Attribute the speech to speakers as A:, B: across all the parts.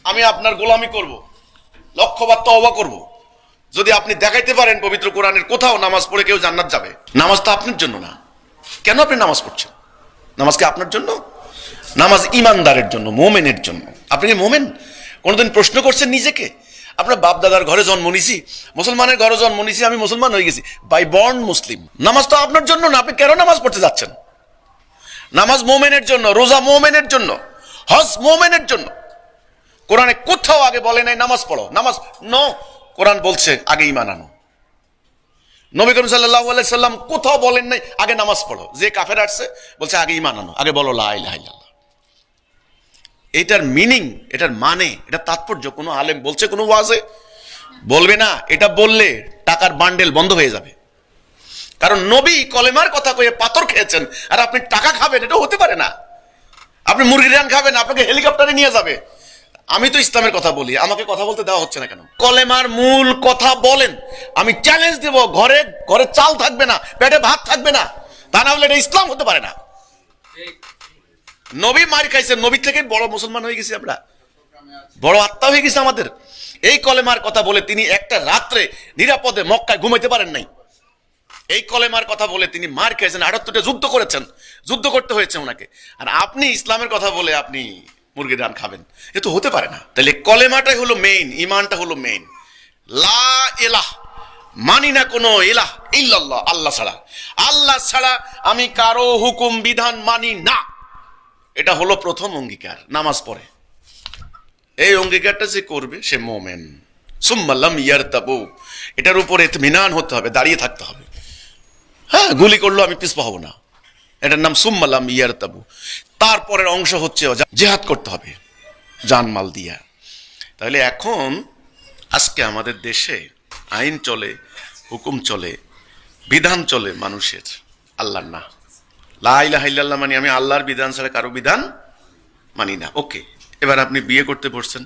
A: আমি আপনার গোলামি করব, লক্ষ্যবার তওবা করব যদি আপনি দেখাইতে পারেন পবিত্র কোরআনের কোথাও নামাজ পড়ে কেউ জান্নাত যাবে। নামাজ তো আপনার জন্য না। কেন আপনি নামাজ পড়ছেন? নামাজ কি আপনার জন্য? নামাজ ইমানদারের জন্য, মোমেনের জন্য। আপনি কি মোমেন? কোনোদিন প্রশ্ন করছেন নিজেকে? আপনার বাপ দাদার ঘরে জন্ম নিছি, মুসলমানের ঘরে জন্ম নিছি, আমি মুসলমান হয়ে গেছি, বাই বর্ন মুসলিম। নামাজ তো আপনার জন্য না, আপনি কেন নামাজ পড়তে যাচ্ছেন? নামাজ মোমেনের জন্য, রোজা মোমেনের জন্য, হজ মোমেনের জন্য। কোরআনে কোথাও আগে বলে নাই নামাজ পড়ো, নামাজ নো। কোরআন বলছে আগে ঈমান আনো। নবী করিম সাল্লাল্লাহু আলাইহি সাল্লাম কোথাও বলেন নাই আগে নামাজ পড়ো। যে কাফের আসছে বলছে আগে ঈমান আনো, আগে বলো লা ইলাহা ইল্লাল্লাহ। এটার মিনিং, এটার মানে, এটা তাৎপর্য কোনো আলেম বলছে কোনো ওয়াজে? বলবে না। এটা বললে টাকার বান্ডেল বন্ধ হয়ে যাবে। কারণ নবী কলেমার কথা কয়ে পাথর খেয়েছেন, আর আপনি টাকা খাবেন, এটা হতে পারে না। আপনি মুরগির রান খাবেন, আপনাকে হেলিকপ্টারে নিয়ে যাবে। আমি তো ইসলামের কথা বলি, আমাকে কথা বলতে দেওয়া হচ্ছে না কেন? কলেমার মূল কথা বলেন। আমি চ্যালেঞ্জ দেব, ঘরে ঘরে চাল থাকবে না, পেটে ভাত থাকবে না, তা না হলে এটা ইসলাম হতে পারে না। নবী মার খাইছেন, নবী থেকে বড় মুসলমান হয়ে গেছি আমরা, বড় আত্মা হয়ে গেছে আমাদের। এই কলেমার কথা বলে তিনি একটা রাত্রে নিরাপদে মক্কায় ঘুমাইতে পারেন নাই। এই কলেমার কথা বলে তিনি মার খেয়েছেন, 78টা যুদ্ধ করেছেন, যুদ্ধ করতে হয়েছে ওনাকে। আর আপনি ইসলামের কথা বলে আপনি মুরগির রান খাবেন, এ তো হতে পারে না। তাহলে কলেমাটাই হলো মেইন, ইমানটা হলো মেইন। লা ইলাহ, মানি না কোনো ইলাহ ইল্লাল্লাহ, আল্লাহ ছাড়া। আল্লাহ ছাড়া আমি কারো হুকুম বিধান মানি না। এটা হলো প্রথম অঙ্গীকার নামাজ পড়ে। এই অঙ্গীকারটা যে করবে সে মোমেন। সুম্মা লাম ইয়ারতাবু, এটার উপরে ইতমিনান হতে হবে, দাঁড়িয়ে থাকতে হবে। হ্যাঁ, গুলি করলো আমি পিছপা হব না, এটার নাম সুম্মা লাম ইয়ারতাবু। তারপরের অংশ হচ্ছে জিহাদ করতে হবে জানমাল দিয়া। তাহলে এখন আজকে আমাদের দেশে আইন চলে, হুকুম চলে, বিধান চলে মানুষের, আল্লাহর না। লা ইলাহা ইল্লাল্লাহ মানে আমি আল্লাহর বিধান ছাড়া কারো বিধান মানি না। ওকে, এবার আপনি বিয়ে করতে বসছেন,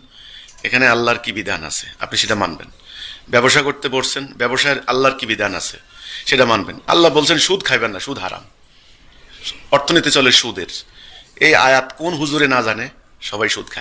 A: এখানে আল্লাহর কি বিধান আছে আপনি সেটা মানবেন। ব্যবসা করতে বসছেন, ব্যবসায় আল্লাহর কি বিধান আছে সেটা মানবেন। আল্লাহ বলছেন সুদ খাইবেন না, সুদ হারাম, অর্থনীতি চলে সুদের। এই আয়াত কোন হুজুরে না জানে? সবাই সুদ খায়।